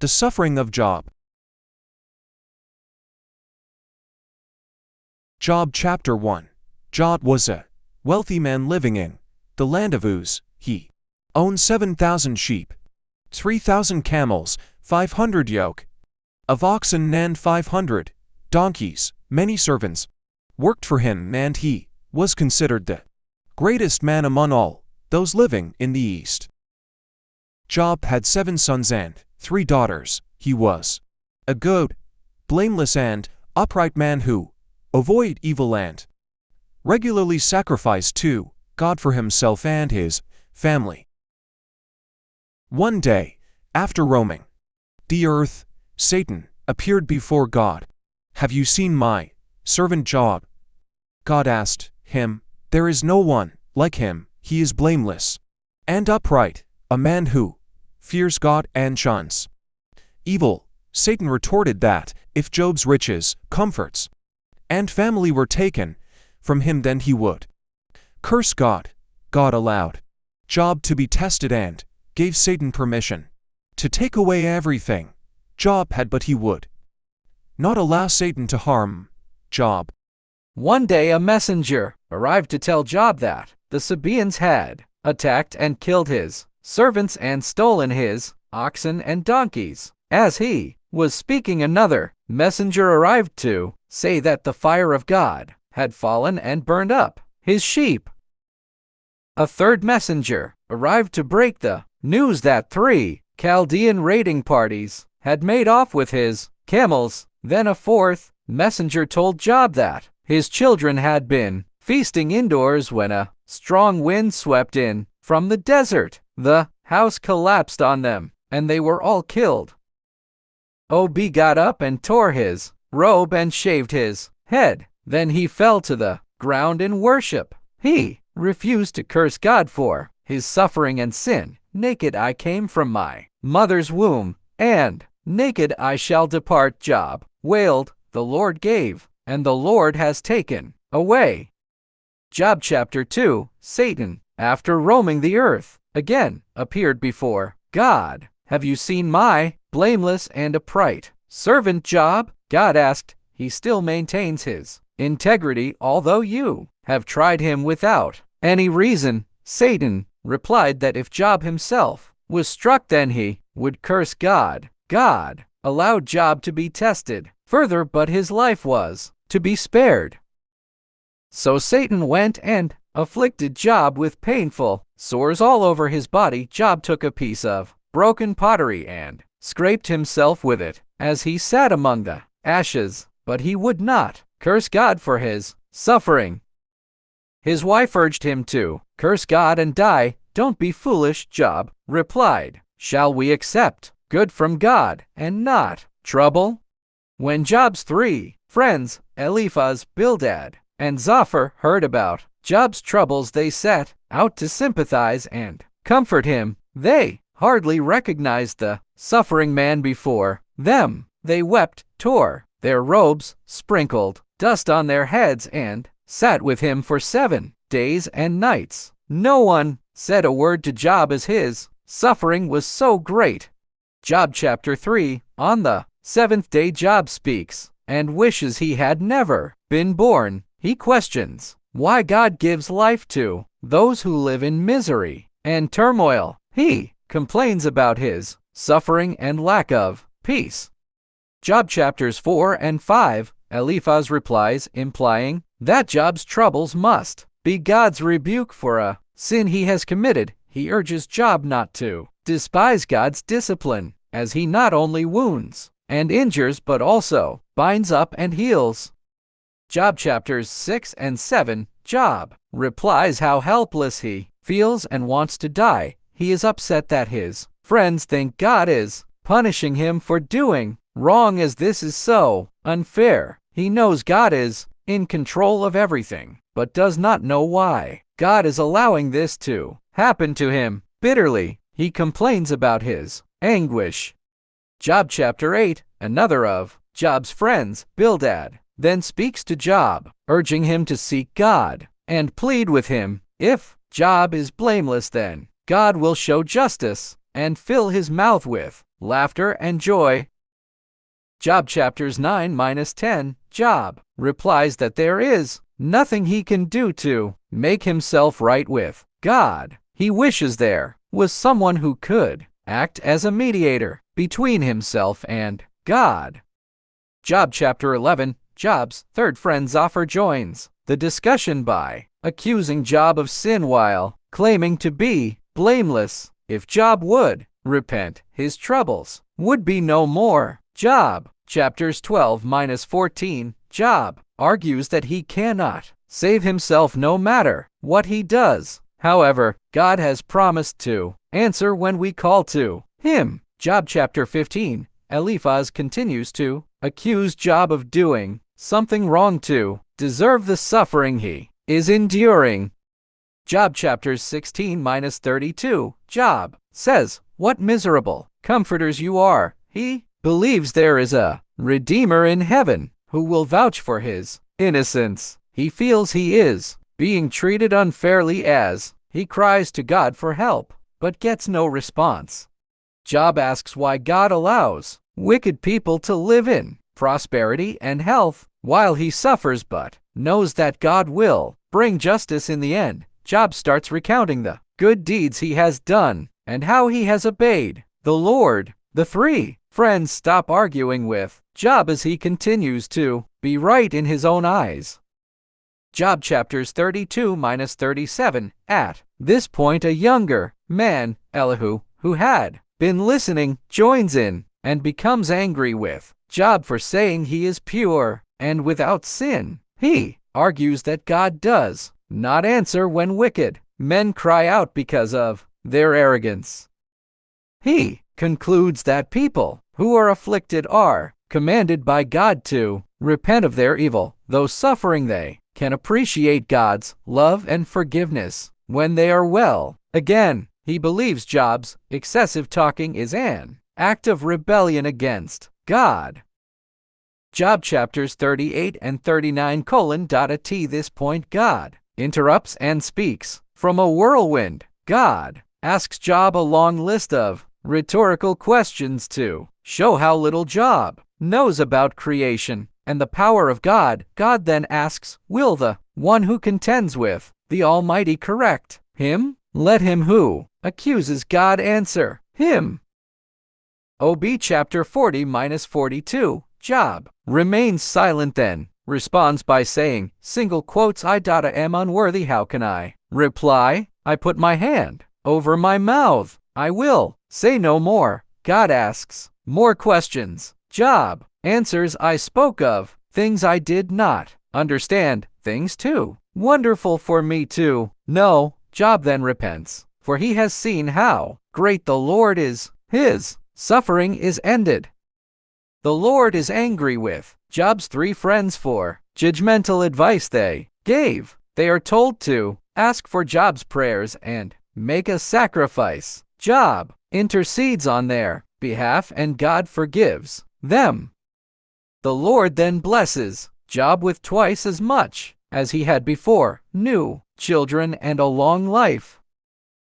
The suffering of Job. Job chapter 1. Job was a wealthy man living in the land of Uz. He owned 7,000 sheep, 3,000 camels, 500 yoke of oxen and 500 donkeys. Many servants worked for him, and he was considered the greatest man among all those living in the East. Job had 7 sons and 3 daughters. He was a good, blameless and upright man who avoided evil and regularly sacrificed to God for himself and his family. One day, after roaming the earth, Satan appeared before God. "Have you seen my servant Job?" God asked him. "There is no one like him. He is blameless and upright, a man who fears God and shuns evil." Satan retorted that if Job's riches, comforts, and family were taken from him, then he would curse God. God allowed Job to be tested and gave Satan permission to take away everything Job had, but he would not allow Satan to harm Job. One day a messenger arrived to tell Job that the Sabaeans had attacked and killed his servants and stolen his oxen and donkeys. As he was speaking, another messenger arrived to say that the fire of God had fallen and burned up his sheep. A third messenger arrived to break the news that 3 Chaldean raiding parties had made off with his camels. Then a fourth messenger told Job that his children had been feasting indoors when a strong wind swept in from the desert. The house collapsed on them, and they were all killed. Job got up and tore his robe and shaved his head. Then he fell to the ground in worship. He refused to curse God for his suffering and sin. "Naked I came from my mother's womb, and naked I shall depart." Job wailed, "The Lord gave, and the Lord has taken away." Job chapter 2. Satan, after roaming the earth, again appeared before God. "Have you seen my blameless and upright servant Job?" God asked. "He still maintains his integrity, although you have tried him without any reason." Satan replied that if Job himself was struck, then he would curse God. God allowed Job to be tested further, but his life was to be spared. So Satan went and afflicted Job with painful sores all over his body. Job took a piece of broken pottery and scraped himself with it as he sat among the ashes, but he would not curse God for his suffering. His wife urged him to curse God and die. "Don't be foolish," Job replied. "Shall we accept good from God and not trouble?" When Job's 3 friends, Eliphaz, Bildad, and Zophar, heard about Job's troubles, they set out to sympathize and comfort him. They hardly recognized the suffering man before them. They wept, tore their robes, sprinkled dust on their heads, and sat with him for 7 days and nights. No one said a word to Job, as his suffering was so great. Job chapter 3. On the 7th day Job speaks and wishes he had never been born. He questions why God gives life to those who live in misery and turmoil. He complains about his suffering and lack of peace. Job chapters 4 and 5. Eliphaz replies, implying that Job's troubles must be God's rebuke for a sin he has committed. He urges Job not to despise God's discipline, as he not only wounds and injures but also binds up and heals. Job chapters 6 and 7. Job replies how helpless he feels and wants to die. He is upset that his friends think God is punishing him for doing wrong, as this is so unfair. He knows God is in control of everything, but does not know why God is allowing this to happen to him. Bitterly, he complains about his anguish. Job chapter 8. Another of Job's friends, Bildad, then speaks to Job, urging him to seek God and plead with him. If Job is blameless, then God will show justice and fill his mouth with laughter and joy. Job chapters 9-10. Job replies that there is nothing he can do to make himself right with God. He wishes there was someone who could act as a mediator between himself and God. Job chapter 11. Job's third friend Zophar joins the discussion by accusing Job of sin while claiming to be blameless. If Job would repent, his troubles would be no more. Job chapters 12-14. Job argues that he cannot save himself no matter what he does. However, God has promised to answer when we call to him. Job chapter 15. Eliphaz continues to accuse Job of doing something wrong to deserve the suffering he is enduring. Job chapters 16-32. Job says, "What miserable comforters you are." He believes there is a Redeemer in heaven who will vouch for his innocence. He feels he is being treated unfairly as he cries to God for help, but gets no response. Job asks why God allows wicked people to live in prosperity and health while he suffers, but knows that God will bring justice in the end. Job starts recounting the good deeds he has done and how he has obeyed the Lord. The three friends stop arguing with Job as he continues to be right in his own eyes. Job chapters 32-37. At this point, a younger man, Elihu, who had been listening, joins in and becomes angry with Job for saying he is pure and without sin. He argues that God does not answer when wicked men cry out because of their arrogance. He concludes that people who are afflicted are commanded by God to repent of their evil. Though suffering, they can appreciate God's love and forgiveness when they are well. Again, he believes Job's excessive talking is an act of rebellion against God. Job chapters 38-39. At this point, God interrupts and speaks from a whirlwind. God asks Job a long list of rhetorical questions to show how little Job knows about creation and the power of God. God then asks, "Will the one who contends with the Almighty correct him? Let him who accuses God answer him." Ob chapter 40-42. Job remains silent, then responds by saying, "I am unworthy. How can I reply? I put my hand over my mouth. I will say no more." God asks more questions. Job answers, "I spoke of things I did not understand, things too wonderful for me to know." Job then repents, for he has seen how great the Lord is. His suffering is ended. The Lord is angry with Job's three friends for judgmental advice they gave. They are told to ask for Job's prayers and make a sacrifice. Job intercedes on their behalf and God forgives them. The Lord then blesses Job with twice as much as he had before, new children and a long life.